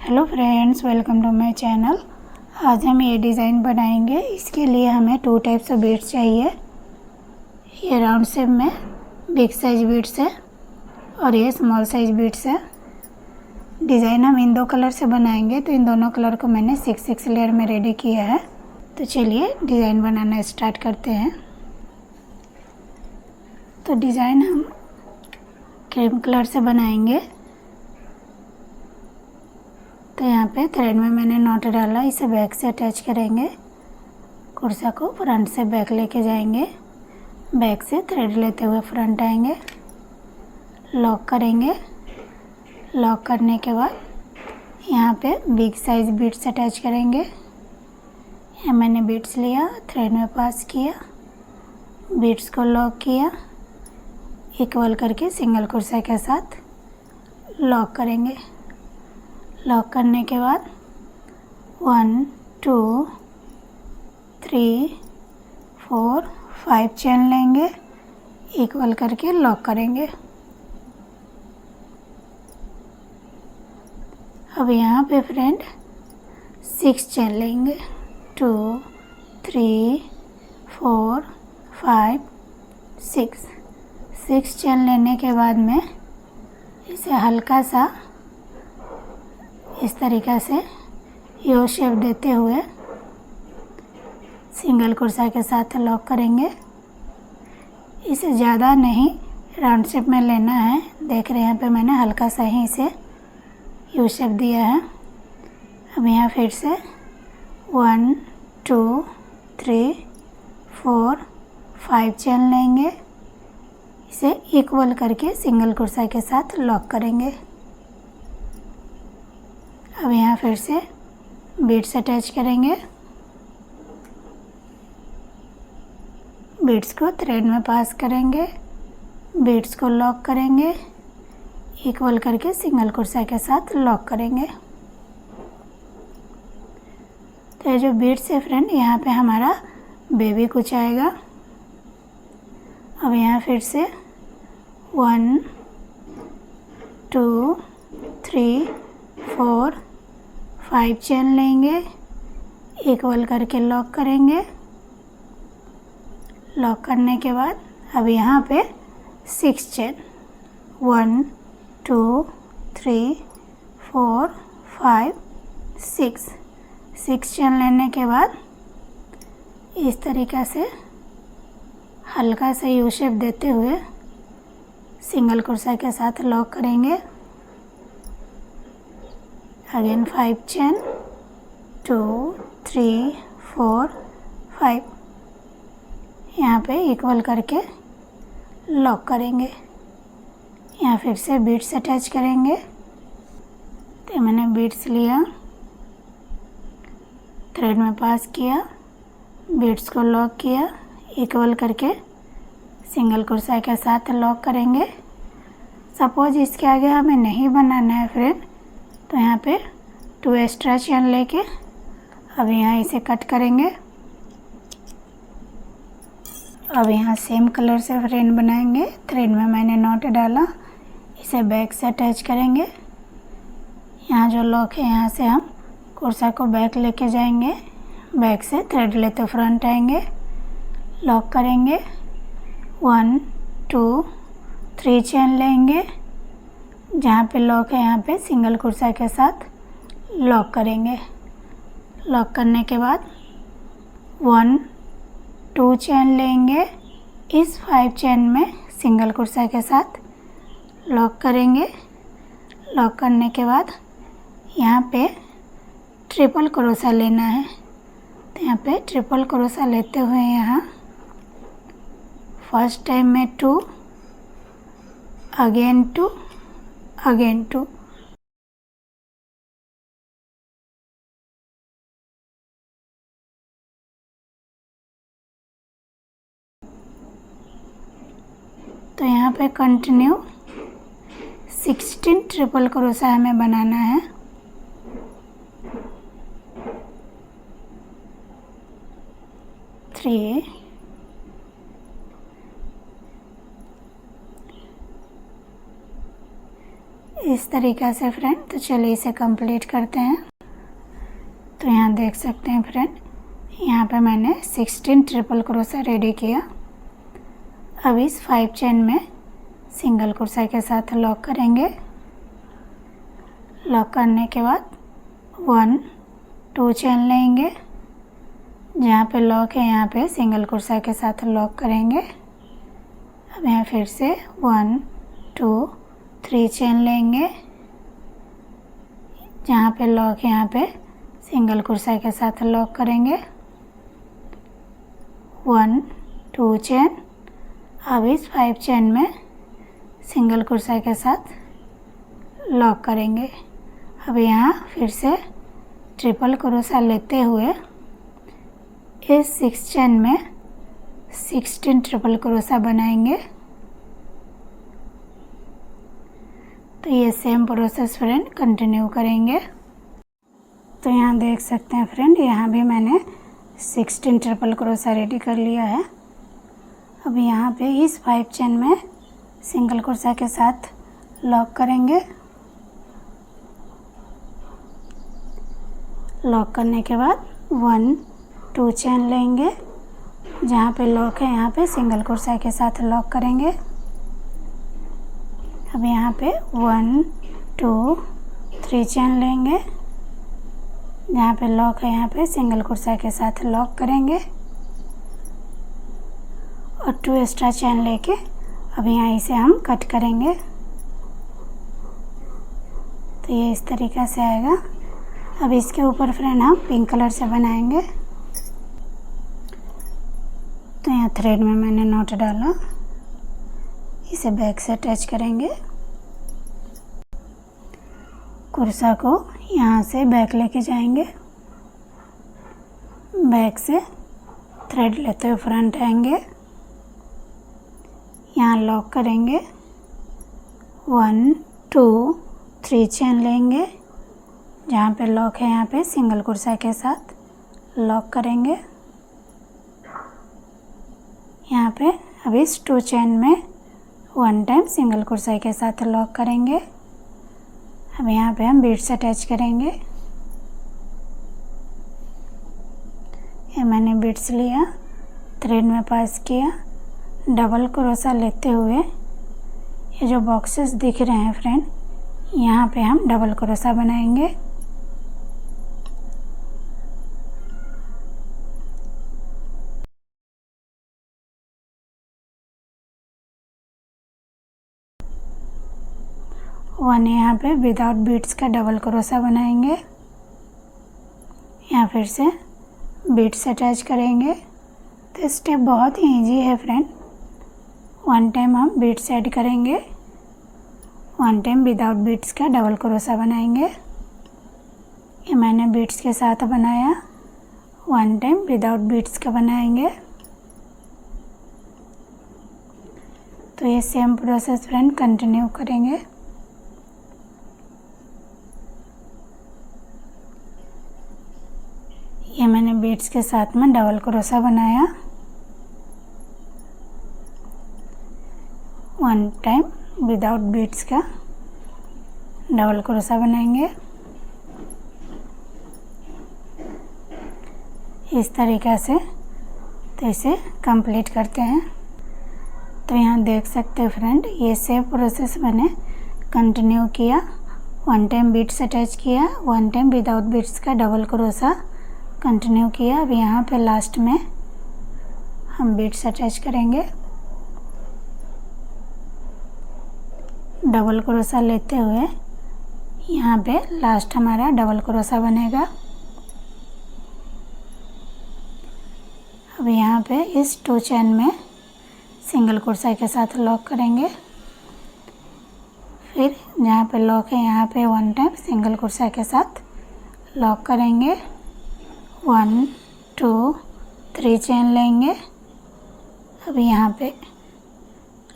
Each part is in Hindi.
Hello friends, welcome to my channel. आज हम ये डिज़ाइन बनाएंगे। इसके लिए हमें 2 टाइप्स ऑफ बीड्स चाहिए। ये राउंड शेप में बिग साइज बीड्स है और ये स्मॉल साइज बीड्स है। डिज़ाइन हम इन 2 कलर से बनाएंगे, तो इन दोनों कलर को मैंने 6 लेयर में रेडी किया है। तो चलिए डिज़ाइन बनाना स्टार्ट करते हैं। तो डिज़ाइन हम क्रीम कलर से बनाएंगे। तो यहाँ पे थ्रेड में मैंने नॉट डाला, इसे बैक से अटैच करेंगे। कुर्सा को फ्रंट से बैक लेके जाएंगे, बैक से थ्रेड लेते हुए फ्रंट आएंगे, लॉक करेंगे। लॉक करने के बाद यहाँ पे बिग साइज बीड्स अटैच करेंगे। यहाँ मैंने बीड्स लिया, थ्रेड में पास किया, बीड्स को लॉक किया, इक्वल करके सिंगल कुर्सा के साथ लॉक करेंगे। लॉक करने के बाद 1 2 3 4 5 चेन लेंगे, इक्वल करके लॉक करेंगे। अब यहाँ पे फ्रेंड 6 चेन लेंगे, 2 3 4 5 6 चेन लेने के बाद में इसे हल्का सा इस तरीक़ा से यू शेप देते हुए सिंगल कुर्सा के साथ लॉक करेंगे। इसे ज़्यादा नहीं राउंड शेप में लेना है। देख रहे हैं यहाँ पे मैंने हल्का सा ही इसे यू शेप दिया है। अब यहाँ फिर से 1 2 3 4 5 चेन लेंगे, इसे इक्वल करके सिंगल कुर्सा के साथ लॉक करेंगे। अब यहाँ फिर से बीड्स अटैच करेंगे, बीड्स को थ्रेड में पास करेंगे, बीड्स को लॉक करेंगे, इक्वल करके सिंगल कुर्सा के साथ लॉक करेंगे। तो ये जो बीड्स है फ्रेंड, यहाँ पे हमारा बेबी कुछ आएगा। अब यहाँ फिर से 1 2 3 4 5 चेन लेंगे, इक्वल करके लॉक करेंगे। लॉक करने के बाद अब यहाँ पे 6 चेन 1 2 3 4 5 6 चेन लेने के बाद इस तरीक़ा से हल्का सा यू शेप देते हुए सिंगल कुर्सा के साथ लॉक करेंगे। अगेन 5 चेन 2 3 4 5 यहाँ पे इक्वल करके लॉक करेंगे। यहाँ फिर से बीड्स अटैच करेंगे। तो मैंने बीड्स लिया, थ्रेड में पास किया, बीड्स को लॉक किया, इक्वल करके सिंगल कुर्सा के साथ लॉक करेंगे। सपोज इसके आगे हमें नहीं बनाना है फ्रेंड, तो यहाँ पे 2 एक्स्ट्रा चेन लेके अब यहाँ इसे कट करेंगे। अब यहाँ सेम कलर से फ्रेंड बनाएंगे। थ्रेड में मैंने नॉट डाला, इसे बैक से अटैच करेंगे। यहाँ जो लॉक है यहाँ से हम कुर्सा को बैक लेके जाएंगे, बैक से थ्रेड लेते फ्रंट आएंगे, लॉक करेंगे। 1 2 3 चेन लेंगे, जहाँ पे लॉक है यहाँ पे सिंगल कुर्सा के साथ लॉक करेंगे। लॉक करने के बाद 1 2 चेन लेंगे, इस 5 चेन में सिंगल कुर्सा के साथ लॉक करेंगे। लॉक करने के बाद यहाँ पे ट्रिपल क्रोशा लेना है। तो यहाँ पे ट्रिपल क्रोशा लेते हुए यहाँ फर्स्ट टाइम में 2, अगेन 2, अगेन 2। तो यहाँ पे कंटिन्यू 16 ट्रिपल क्रोशा हमें बनाना है। थ्री, इस तरीक़ा से फ्रेंड। तो चलिए इसे कंप्लीट करते हैं। तो यहाँ देख सकते हैं फ्रेंड, यहाँ पे मैंने 16 ट्रिपल क्रोशा रेडी किया। अब इस 5 चेन में सिंगल क्रोशा के साथ लॉक करेंगे। लॉक करने के बाद 1 2 चेन लेंगे, जहाँ पे लॉक है यहाँ पे सिंगल क्रोशा के साथ लॉक करेंगे। अब यहाँ फिर से 1 2 3 चेन लेंगे, जहाँ पे लॉक है यहाँ पे सिंगल क्रोशा के साथ लॉक करेंगे। 1 2 चेन। अब इस 5 चेन में सिंगल क्रोशा के साथ लॉक करेंगे। अब यहाँ फिर से ट्रिपल क्रोशा लेते हुए इस 6 चेन में 16 ट्रिपल क्रोशा बनाएंगे। तो ये सेम प्रोसेस फ्रेंड कंटिन्यू करेंगे। तो यहाँ देख सकते हैं फ्रेंड, यहाँ भी मैंने 16 ट्रिपल क्रोशा रेडी कर लिया है। अब यहाँ पे इस 5 चेन में सिंगल क्रोशा के साथ लॉक करेंगे। लॉक करने के बाद 1 2 चेन लेंगे, जहाँ पे लॉक है यहाँ पे सिंगल क्रोशा के साथ लॉक करेंगे। अब यहाँ पे 1 2 3 चेन लेंगे, जहाँ पे लॉक है यहाँ पे सिंगल क्रोशा के साथ लॉक करेंगे और 2 एक्स्ट्रा चेन लेके अब यहाँ इसे हम कट करेंगे। तो ये इस तरीक़ा से आएगा। अब इसके ऊपर फ्रेंड हम पिंक कलर से बनाएंगे। तो यहाँ थ्रेड में मैंने नॉट डाला, इसे बैक से अटैच करेंगे। कुर्सा को यहाँ से बैक लेके जाएंगे, बैक से थ्रेड लेते हुए फ्रंट आएंगे। यहाँ लॉक करेंगे, 1 2 3 चेन लेंगे, जहाँ पे लॉक है यहाँ पे सिंगल कुर्सा के साथ लॉक करेंगे। यहाँ पे अब इस 2 चेन में 1 टाइम सिंगल कुर्सा के साथ लॉक करेंगे। अब यहाँ पे हम बीड्स अटैच करेंगे। ये मैंने बीड्स लिया, थ्रेड में पास किया, डबल क्रोशा लेते हुए ये जो बॉक्सेस दिख रहे हैं फ्रेंड, यहाँ पे हम डबल क्रोशा बनाएंगे। वन यहाँ पे विदाउट बीड्स का डबल क्रोशा बनाएंगे। यहाँ फिर से बीड्स अटैच करेंगे। तो स्टेप बहुत ही इजी है फ्रेंड। 1 टाइम हम बीड्स ऐड करेंगे, 1 टाइम विदाउट बीड्स का डबल क्रोशा बनाएंगे। ये मैंने बीड्स के साथ बनाया, 1 टाइम विदाउट बीड्स का बनाएंगे। तो ये सेम प्रोसेस फ्रेंड कंटिन्यू करेंगे। ये मैंने बीड्स के साथ में डबल क्रोशा बनाया, 1 टाइम विदाउट बीड्स का डबल क्रोशा बनाएंगे। इस तरीक़ा से तो इसे कंप्लीट करते हैं। तो यहाँ देख सकते हैं फ्रेंड, ये सेम प्रोसेस मैंने कंटिन्यू किया। 1 टाइम बीड्स अटैच किया, 1 टाइम विदाउट बीड्स का डबल क्रोशा कंटिन्यू किया। अब यहाँ पे लास्ट में हम बीड्स अटैच करेंगे। डबल क्रोशा लेते हुए यहाँ पे लास्ट हमारा डबल क्रोशा बनेगा। अब यहाँ पे इस 2 चेन में सिंगल क्रोशा के साथ लॉक करेंगे। फिर जहाँ पे लॉक है यहाँ पे 1 टाइम सिंगल क्रोशा के साथ लॉक करेंगे। 1 2 3 चेन लेंगे। अब यहाँ पे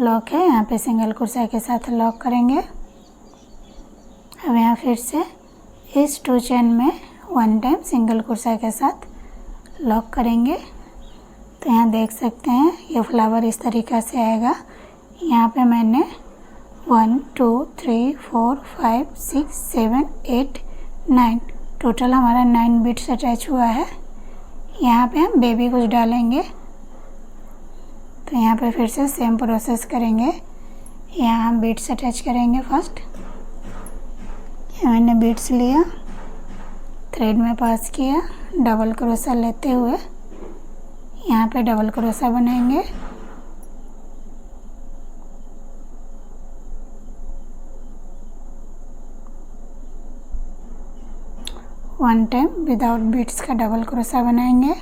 लॉक है, यहाँ पे सिंगल क्रोशा के साथ लॉक करेंगे। अब यहाँ फिर से इस 2 चेन में 1 टाइम सिंगल क्रोशा के साथ लॉक करेंगे। तो यहाँ देख सकते हैं ये फ्लावर इस तरीक़ा से आएगा। यहाँ पे मैंने 1 2 3 4 5 6 7 8 9 टोटल हमारा 9 बीट्स अटैच हुआ है। यहाँ पे हम बेबी कुछ डालेंगे, तो यहाँ पे फिर से सेम प्रोसेस करेंगे। यहाँ हम बीट्स अटैच करेंगे। फर्स्ट मैंने बीट्स लिया, थ्रेड में पास किया, डबल क्रोशा लेते हुए यहाँ पे डबल क्रोशा बनाएंगे। वन टाइम विदाउट बीट्स का डबल क्रोशा बनाएंगे।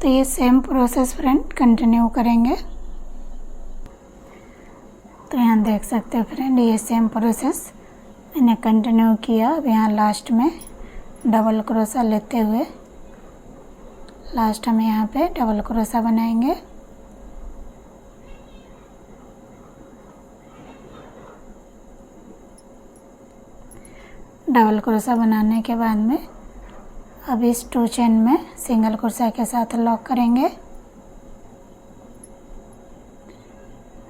तो ये सेम प्रोसेस फ्रेंड कंटिन्यू करेंगे। तो यहाँ देख सकते हो फ्रेंड, ये सेम प्रोसेस मैंने कंटिन्यू किया। अब यहाँ लास्ट में डबल क्रोशा लेते हुए लास्ट में यहाँ पे डबल क्रोशा बनाएंगे। डबल क्रोशा बनाने के बाद में अब इस 2 चेन में सिंगल क्रोशा के साथ लॉक करेंगे।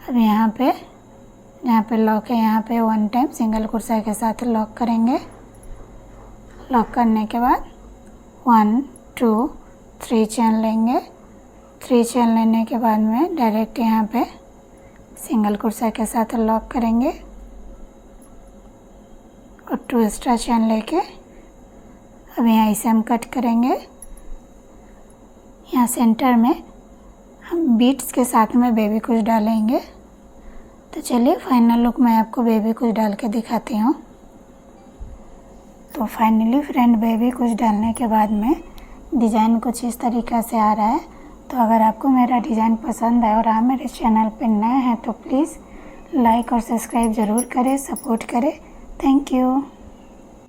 अब यहाँ पे लॉक है, यहाँ पे 1 टाइम सिंगल क्रोशा के साथ लॉक करेंगे। लॉक करने के बाद 1 2 3 चेन लेंगे। 3 चेन लेने के बाद में डायरेक्ट यहाँ पे सिंगल क्रोशा के साथ लॉक करेंगे और 2 एक्स्ट्रा चेन लेके अब यहाँ इसे हम कट करेंगे। यहाँ सेंटर में हम बीट्स के साथ में बेबी कुछ डालेंगे। तो चलिए फाइनल लुक मैं आपको बेबी कुछ डाल के दिखाती हूँ। तो फाइनली फ्रेंड बेबी कुछ डालने के बाद में डिज़ाइन कुछ इस तरीक़ा से आ रहा है। तो अगर आपको मेरा डिज़ाइन पसंद है और आप मेरे चैनल पर नए हैं तो प्लीज़ लाइक और सब्सक्राइब ज़रूर करें, सपोर्ट करें। Thank you.